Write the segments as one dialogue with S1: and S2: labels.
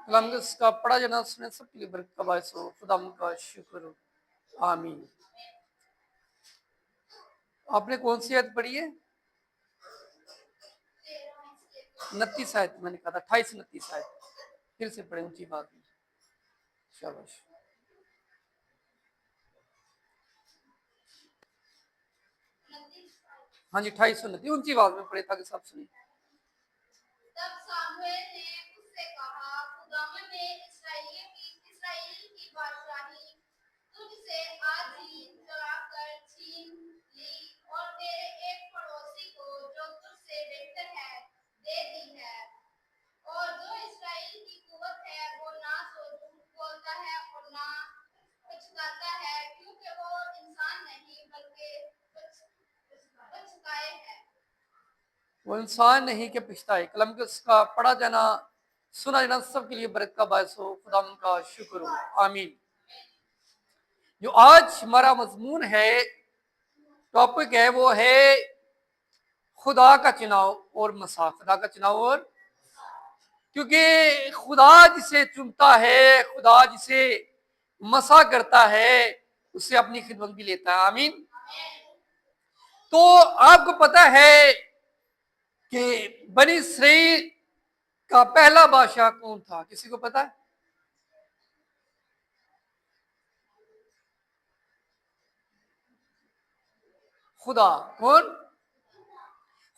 S1: कलाम का पढ़ा जाना सुने सबके लिए बरकत का बायस हो। खुदा का शुक्र हो। आमीन। आपने कौन सी आयत पढ़ी है? 29 आयत मैंने कहा था, 28 29 आयत फिर से पढ़े, ऊंची बात में। शाबाश। हाँ जी, 28 ऊंची आवाज में पढ़े ताकि सब सुने।
S2: तब सामुएल ने उससे कहा, खुदावन ने इस्राएल की बादशाही तुझसे आज ही चुराकर छीन ली और तेरे एक पड़ोसी को जो तुझसे बेहतर है दे दी है। और जो इस्राएल की कुवत है वो ना तो झूठ बोलता है और ना पछताता है, क्योंकि वो इंसान नहीं बल्कि पछताए है।
S1: वो इंसान नहीं कि पछताए। कलम का पढ़ा जाना सुना जाना सबके लिए बरकत का बायस हो। खुदा का शुक्र हो। आमीन। जो आज हमारा मजमून है, टॉपिक है, वो है खुदा का चुनाव और मसा। खुदा का चुनाव और, क्योंकि खुदा जिसे चुनता है, खुदा जिसे मसा करता है, उससे अपनी खिदमत भी लेता है। आमीन। तो आपको पता है कि बनी इसराइल का पहला बादशाह कौन था? किसी को पता है? खुदा। कौन?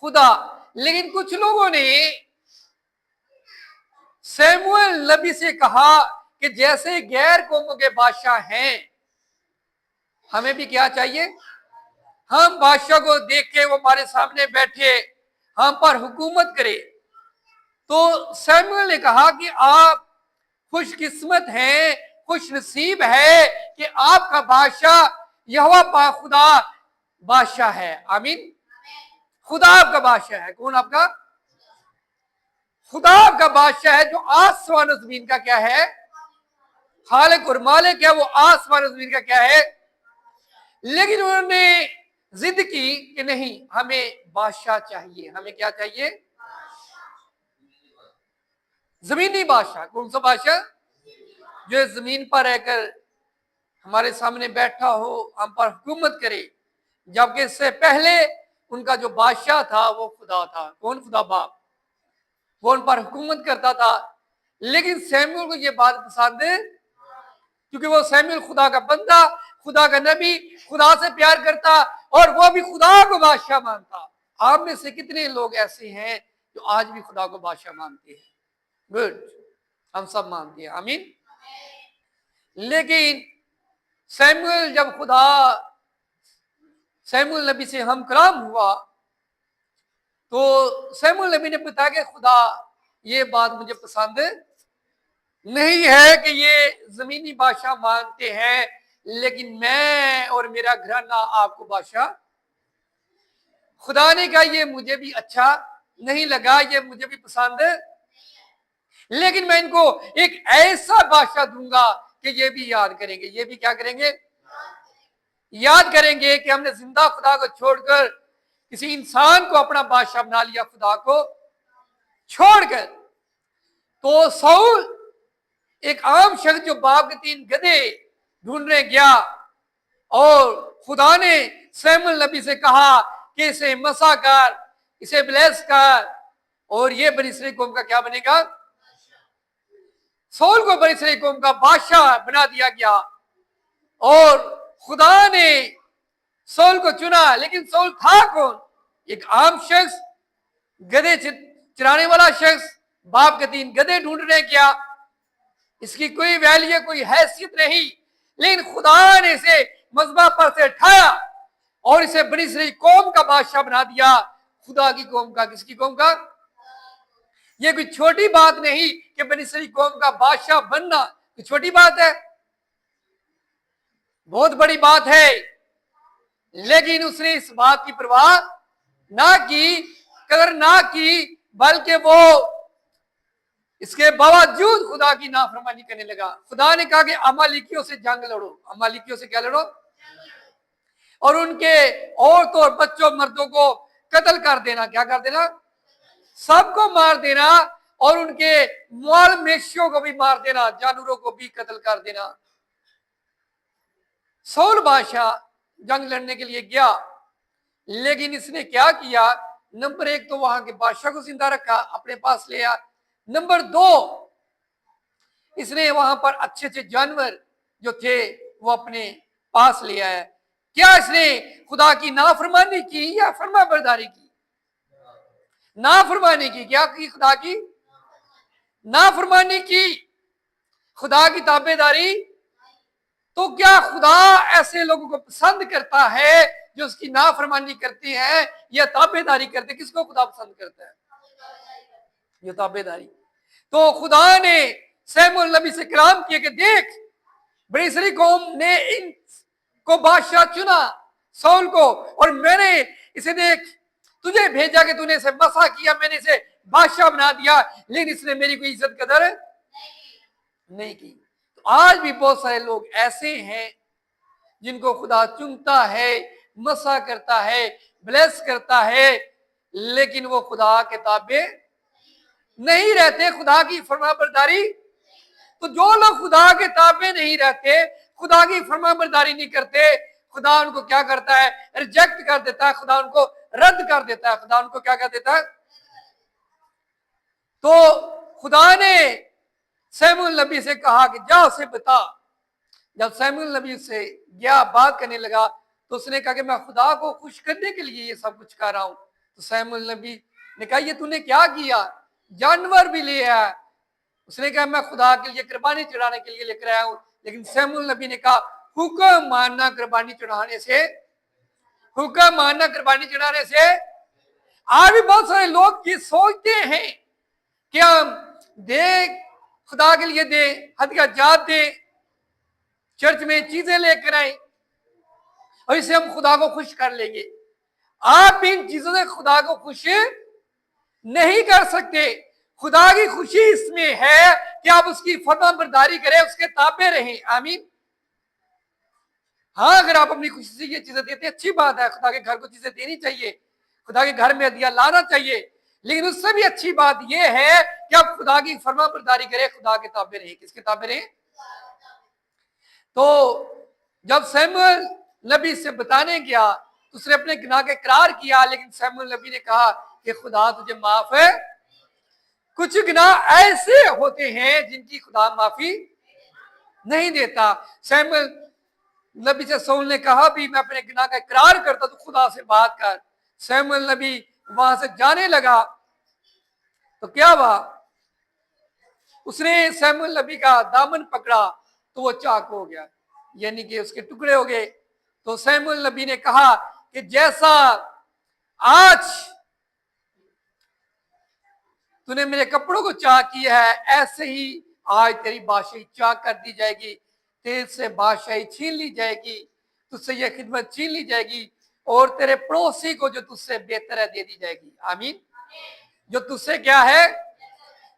S1: खुदा। लेकिन कुछ लोगों ने सैमुएल नबी से कहा कि जैसे गैर कौमों के बादशाह हैं, हमें भी क्या चाहिए? हम बादशाह को देख के वो हमारे सामने बैठे, हम पर हुकूमत करे। तो सैमुएल ने कहा कि आप खुशकिस्मत हैं, खुश नसीब है कि आपका बादशाह यहोवा खुदा बादशाह है। आमीन। खुदा आपका बादशाह है। कौन आपका? खुदा आपका बादशाह है, जो आसमान और जमीन का क्या है? खालिक और मालिक है। वो आसमान और जमीन का क्या है? लेकिन उन्होंने जिद की कि नहीं, हमें बादशाह चाहिए। हमें क्या चाहिए? जमीनी बादशाह। कौन सा बादशाह? जो जमीन पर रहकर हमारे सामने बैठा हो, हम पर हुकूमत करे। जबकि इससे पहले उनका जो बादशाह था वो खुदा था। कौन? खुदा बाप। वो उन पर हुकूमत करता था। लेकिन सैमुएल को ये बात पसंद, क्योंकि वो सैमुएल खुदा का बंदा, खुदा का नबी, खुदा से प्यार करता और वो भी खुदा को बादशाह मानता। आप में से कितने लोग ऐसे हैं जो आज भी खुदा को बादशाह मानते हैं? गुड, हम सब मानते हैं। आमीन। लेकिन जब सैमुएल नबी से हम कलाम हुआ, तो सैमुएल नबी ने बताया कि खुदा, ये बात मुझे पसंद नहीं है कि ये जमीनी बादशाह मानते हैं, लेकिन मैं और मेरा घराना आपको बादशाह। खुदा ने कहा ये मुझे भी अच्छा नहीं लगा, ये मुझे भी पसंद, लेकिन मैं इनको एक ऐसा बादशाह दूंगा कि ये भी याद करेंगे। ये भी क्या करेंगे? याद करेंगे कि हमने जिंदा खुदा को छोड़कर किसी इंसान को अपना बादशाह बना लिया, खुदा को छोड़कर। तो साउल एक आम शख्स जो बाप के 3 गधे ढूंढने गया, और खुदा ने सैमुएल नबी से कहा कि इसे मसा कर, इसे ब्लेस कर, और ये बनी इसराइल कौम का क्या बनेगा? साउल को बनी इसराइल कौम का बादशाह बना दिया गया। और खुदा ने साउल को चुना। लेकिन साउल था कौन? एक आम शख्स, गधे चराने वाला शख्स, बाप के 3 गधे ढूंढने गया। इसकी कोई वैल्यू, कोई हैसियत नहीं। लेकिन खुदा ने इसे मजबा पर से उठाया और इसे बनी इसराइल कौम का बादशाह बना दिया। खुदा की कौम का। किसकी कौम का? यह कोई छोटी बात नहीं कि बनी इसराइल कौम का बादशाह बनना कोई छोटी बात है, बहुत बड़ी बात है। लेकिन उसने इस बात की परवाह ना की, कदर ना की, बल्कि वो इसके बावजूद खुदा की नाफरमानी करने लगा। खुदा ने कहा कि अमालिकियों से जंग लड़ो। अमालिकियों से क्या लड़ो? और उनके औरतों और बच्चों मर्दों को कत्ल कर देना। क्या कर देना? सबको मार देना और उनके माल मवेशियों को भी मार देना, जानवरों को भी कत्ल कर देना। सौल बादशाह जंग लड़ने के लिए गया, लेकिन इसने क्या किया? नंबर 1 तो वहां के बादशाह को जिंदा रखा, अपने पास ले आया। नंबर 2, इसने वहां पर अच्छे अच्छे जानवर जो थे वो अपने पास ले आया। क्या इसने खुदा की नाफरमानी की या फरमाबरदारी की? नाफरमानी की। क्या की? खुदा की नाफरमानी की, खुदा की ताबेदारी। तो क्या खुदा ऐसे लोगों को पसंद करता है जो उसकी नाफरमानी करते हैं या ताबेदारी करते हैं? किसको खुदा पसंद करता है? ये ताबेदारी। तो खुदा ने सैमुअल नबी से कलाम किया कि देख, बड़ी सारी कौम ने इन को बादशाह चुना, सौल को, और मैंने इसे देख तुझे भेजा कि तूने इसे मसा किया, मैंने इसे बादशाह बना दिया, लेकिन इसने मेरी कोई इज्जत कदर नहीं की। तो आज भी बहुत सारे लोग ऐसे हैं जिनको खुदा चुनता है, मसा करता है, ब्लेस करता है, लेकिन वो खुदा के ताबे नहीं रहते, खुदा की फरमाबरदारी। तो जो लोग खुदा के ताबे नहीं रहते, खुदा की फरमाबरदारी नहीं करते, खुदा उनको क्या करता है? रिजेक्ट कर देता है, खुदा उनको रद्द कर देता है। खुदा उनको क्या कर देता है? तो खुदा ने सैमुअल नबी से कहा कि जा उसे बता। जब सैमुअल नबी से गया, बात करने लगा, तो उसने कहा कि मैं खुदा को खुश करने के लिए ये सब कुछ कर रहा हूं। तो सैमुअल नबी ने कहा ये तूने क्या किया? जानवर भी ले आया। उसने कहा मैं खुदा के लिए कुर्बानी चढ़ाने के लिए लेकर आया हूं। लेकिन सैमुअल नबी ने कहा हुक्म मानना कुर्बानी चढ़ाने से, हुक्म मानना कुर्बानी चढ़ाने से। आज भी बहुत सारे लोग ये सोचते हैं कि हम दे, खुदा के लिए दे, हदिया जात दे, चर्च में चीजें लेकर आए और इसे हम खुदा को खुश कर लेंगे। आप इन चीजों से खुदा को खुश नहीं कर सकते। खुदा की खुशी इसमें है कि आप उसकी फरमाबरदारी करें, उसके ताबे रहें। आमीन। हाँ, अगर आप अपनी खुशी से ये चीजें देते अच्छी बात है, खुदा के घर को चीजें देनी चाहिए, खुदा के घर में हदिया लाना चाहिए, लेकिन उससे भी अच्छी बात यह है कि आप खुदा की फरमाबरदारी करें, खुदा के ताबे रहें। किसके ताबे रहें? तो जब सैमुअल नबी से बताने गया तो उसने अपने गुनाह का इकरार किया, लेकिन सैमुअल नबी ने कहा कि खुदा तुझे माफ है। कुछ गुनाह ऐसे होते हैं जिनकी खुदा माफी नहीं देता। सैमुअल नबी से सौल ने कहा भी मैं अपने गुनाह का इकरार करता तो खुदा से बात कर। सैमुअल नबी वहां से जाने लगा तो क्या हुआ? उसने सैमुअल नबी का दामन पकड़ा तो वो चाक हो गया, यानी कि उसके टुकड़े हो गए। तो सैमुअल नबी ने कहा कि जैसा आज तूने मेरे कपड़ों को चाक किया है, ऐसे ही आज तेरी बादशाही चाक कर दी जाएगी, तेरे से बादशाही छीन ली जाएगी, तुझसे यह खिदमत छीन ली जाएगी, और तेरे पड़ोसी को जो तुझसे बेहतर है दे दी जाएगी। आमीन। जो तुझसे क्या है?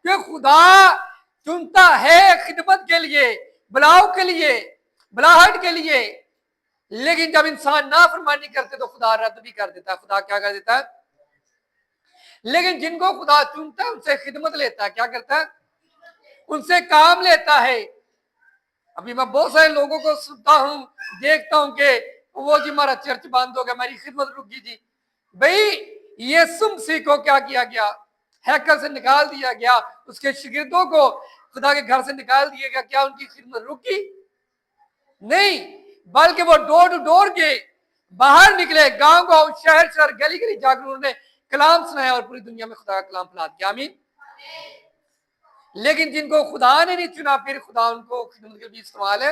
S1: कि खुदा चुनता है खिदमत के लिए, बुलाव के लिए, बुलाहट के लिए, लेकिन जब इंसान नाफरमानी करते तो खुदा रद्द भी कर देता है। खुदा क्या कर देता है? लेकिन जिनको खुदा चुनता है उनसे खिदमत लेता है। क्या करता है? उनसे काम लेता है। अभी मैं बहुत सारे लोगों को सुनता हूं, देखता हूं कि वो जी हमारा चर्च बंद हो गया, हमारी खिदमत रुक गई जी। भाई यीशु मसीह को क्या किया गया? हैकल से निकाल दिया गया, उसके शागिर्दों को खुदा के घर से निकाल दिया गया। क्या उनकी खिदमत रुकी? नहीं, बल्कि वो डोर टू डोर के बाहर निकले, गांव गांव, शहर शहर, गली गली जाकर उन्होंने कलाम सुनाया और पूरी दुनिया में खुदा का कलाम फैला दिया। आमीन। लेकिन जिनको खुदा ने नहीं चुना, फिर खुदा उनको खिदमत के लिए इस्तेमाल है,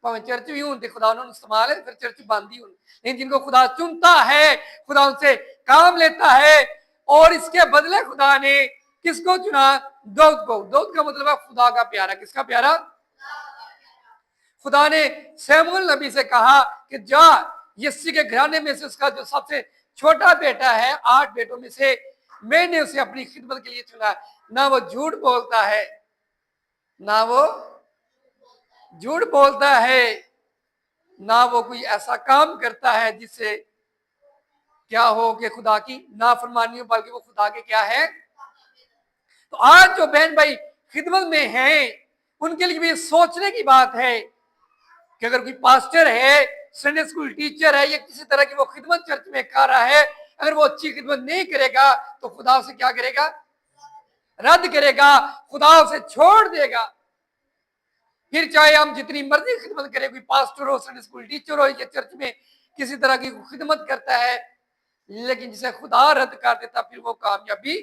S1: भावें चर्च भी हों खुदा उन्होंने इस्तेमाल है, फिर चर्च बंद ही हों। लेकिन जिनको खुदा चुनता है, खुदा उनसे काम लेता है। और इसके बदले खुदा ने किसको चुना? दाऊद को। दाऊद का मतलब है खुदा का प्यारा। किसका प्यारा? खुदा ने सैमुअल नबी से कहा कि जा यिसै के घराने में से उसका जो सबसे छोटा बेटा है, 8 बेटों में से मैंने उसे अपनी खिदमत के लिए चुना। ना वो झूठ बोलता है, ना वो झूठ बोलता है, ना वो कोई ऐसा काम करता है जिससे क्या हो कि खुदा की नाफरमानी हो, बल्कि वो खुदा के क्या है। तो आज जो बहन भाई खिदमत में हैं, उनके लिए भी सोचने की बात है कि अगर कोई पास्टर है, संडे स्कूल टीचर है, या किसी तरह की वो खिदमत चर्च में कर रहा है, अगर वो अच्छी खिदमत नहीं करेगा तो खुदा उसे क्या करेगा, रद्द करेगा, खुदा उसे छोड़ देगा। फिर चाहे हम जितनी मर्जी खिदमत करें, कोई पास्टर हो, संडे स्कूल टीचर हो, या चर्च में किसी तरह की खिदमत करता है, लेकिन जिसे खुदा रद्द कर देता, फिर वो कामयाबी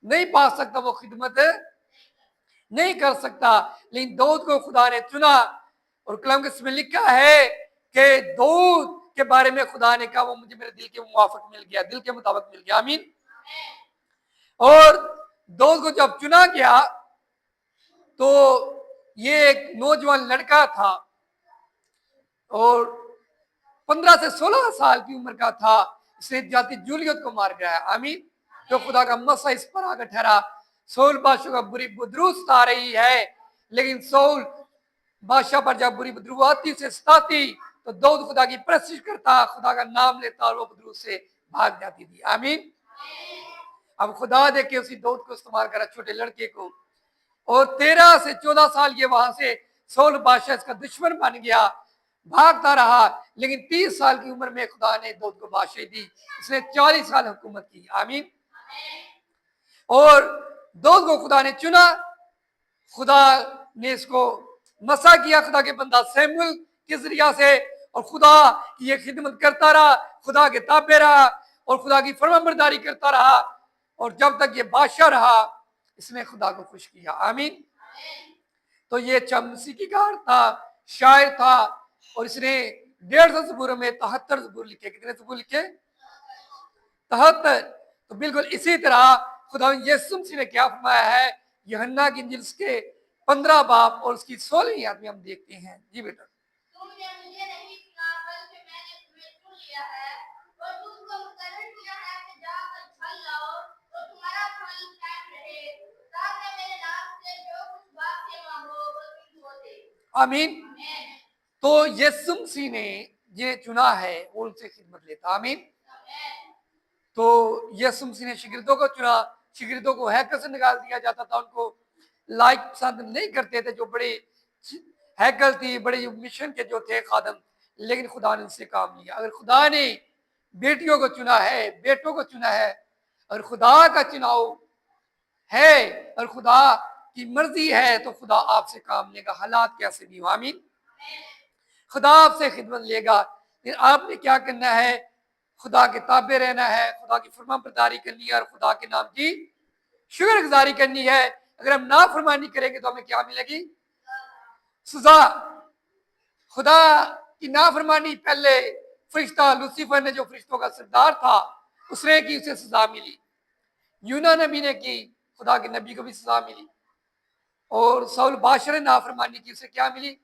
S1: नहीं पा सकता, वो खिदमत नहीं कर सकता। लेकिन दाऊद को खुदा ने चुना, और कलाम में लिखा है कि दाऊद के बारे में खुदा ने कहा, वो मुझे मेरे दिल के मुवाफिक मिल गया, दिल के मुताबिक मिल गया। आमीन। और दाऊद को जब चुना गया तो ये एक नौजवान लड़का था और 15 से 16 साल की उम्र का था। इसने जाति जूलियत को मार गया। आमीन। जो खुदा का मसा इस पर आकर ठहरा। सौल बादशाह का बुरी बदरूस आ रही है, लेकिन सौल बादशाह पर जब बुरी बदरू आती से सताती तो दाऊद खुदा की प्रशिश करता, खुदा का नाम लेता और वो बदरूस से भाग जाती थी। आमीन। अब खुदा देखे उसी दाऊद को इस्तेमाल करा, छोटे लड़के को, और 13 से 14 साल ये वहां से सौल बादशाह इसका दुश्मन बन गया, भागता रहा। लेकिन 30 साल की उम्र में खुदा ने दाऊद को बादशाही दी। इसने 40 साल हुकूमत की। आमीन। और दाऊद को खुदा ने चुना, खुदा ने इसको मसा किया, खुदा के बंदा सैमुअल के जरिया से, और खुदा की ये खिदमत करता रहा, खुदा के ताबे रहा और खुदा की फरमाबरदारी करता रहा, और जब तक ये बादशाह रहा इसने खुदा को खुश किया। आमीन। तो ये चमसी की कार था, शायर था, और इसने 150 ज़बूरों में 73 ज़बूर लिखे। कितने ज़बूर लिखे? 73। तो बिल्कुल इसी तरह खुदा यीशु मसीह ने क्या फरमाया है, यूहन्ना की इंजील के 15 बाब और उसकी 16वीं आयत में हम देखते हैं। जी बेटा।
S2: तुमने मुझे नहीं चुना, बल्कि मैंने तुम्हें चुन लिया है और तुमको मुकर्रर किया है कि जाकर फल लाओ और तुम्हारा फल कायम रहे, ताकि मेरे नाम से जो कुछ बातें मांगो वो तुमको दे।
S1: आमीन। तो यीशु मसीह ने ये चुना है, वो उनसे खिदमत लेता। आमीन। तो यीशु मसीह ने शिगिर्दों को चुना। शिगिर्दों को हैकल से निकाल दिया जाता था, उनको लाइक पसंद नहीं करते थे, जो बड़े हैकल थी, बड़े मिशन के जो थे खादम, लेकिन खुदा ने उनसे काम लिया। अगर खुदा ने बेटियों को चुना है, बेटों को चुना है, और खुदा का चुनाव है और खुदा की मर्जी है, तो खुदा आपसे काम लेगा, हालात कैसे भी हो। आमीन। खुदा आपसे खिदमत लेगा। फिर आपने क्या करना है, खुदा के ताबे रहना है, खुदा की फरमाबरदारी करनी है और खुदा के नाम की शुक्रगुजारी करनी है। अगर हम नाफरमानी करेंगे तो हमें क्या मिलेगी? सजा। खुदा की नाफरमानी पहले फरिश्ता लूसीफर ने, जो फरिश्तों का सरदार था, उसने की, उसे सजा मिली। यूना नबी ने की, खुदा के नबी को भी सजा मिली। और सौल बादशाह ने नाफरमानी की, उसे क्या मिली?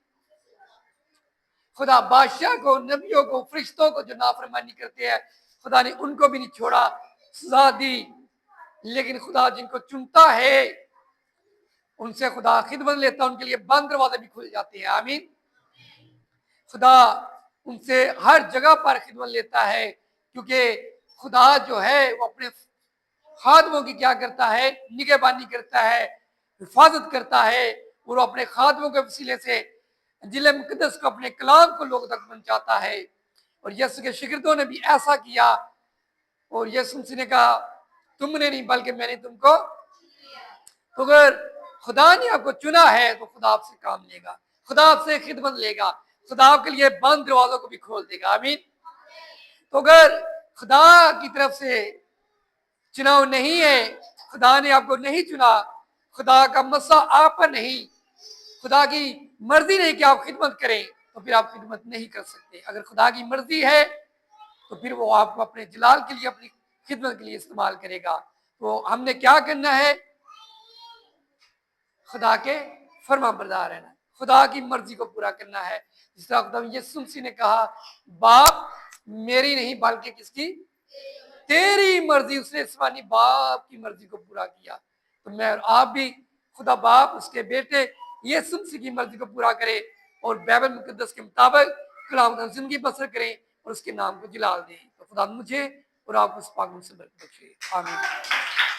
S1: खुदा बादशाह को, नबियों को, फरिश्तों को जो नाफरमानी करते हैं, खुदा ने उनको भी नहीं छोड़ा, सजा दी। लेकिन खुदा जिनको चुनता है उनसे खुदा खिदमत लेता, उनके लिए बंद दरवाजे भी खुल जाते हैं। आमीन। खुदा उनसे हर जगह पर खिदमत लेता है, क्योंकि खुदा जो है वो अपने खादमों की क्या करता है, निगहबानी करता है, हिफाजत करता है, और अपने खादमों के वसीले से जिले मुकद्दस को, अपने कलाम को लोगों तक पहुंचाता है। और यीशु के शिगिर्दों ने भी ऐसा किया, और यीशु मसीह ने कहा तुमने नहीं बल्कि मैंने तुमको। तो अगर खुदा ने आपको चुना है तो खुदा आपसे काम लेगा, खुदा आपसे खिदमत लेगा, खुदा आपके लिए बंद दरवाजों को भी खोल देगा। आमीन। तो अगर खुदा की तरफ से चुनाव नहीं है, खुदा ने आपको नहीं चुना, खुदा का मसा आप पर नहीं, खुदा की मर्जी नहीं कि आप खिदमत करें, तो फिर आप खिदमत नहीं कर सकते। अगर खुदा की मर्जी है तो फिर वो आपको अपने जलाल के लिए, अपनी खिदमत के लिए इस्तेमाल करेगा। तो हमने क्या करना है? खुदा के फरमाबरदार रहना, खुदा की मर्जी को पूरा करना है। जिस तरह खुदा यीशु मसीह ने कहा, बाप मेरी नहीं बल्कि किसकी? तेरी मर्जी। उसने इस्मानी बाप की मर्जी को पूरा किया। तो मैं और आप भी खुदा बाप, उसके बेटे यीशु मसीह की मर्जी को पूरा करें और बाइबल मुकद्दस के मुताबिक कलाम जिंदगी बसर करें और उसके नाम को जलाल दें। तो खुदा मुझे और आपको उस पागल से बख्शे। आमीन।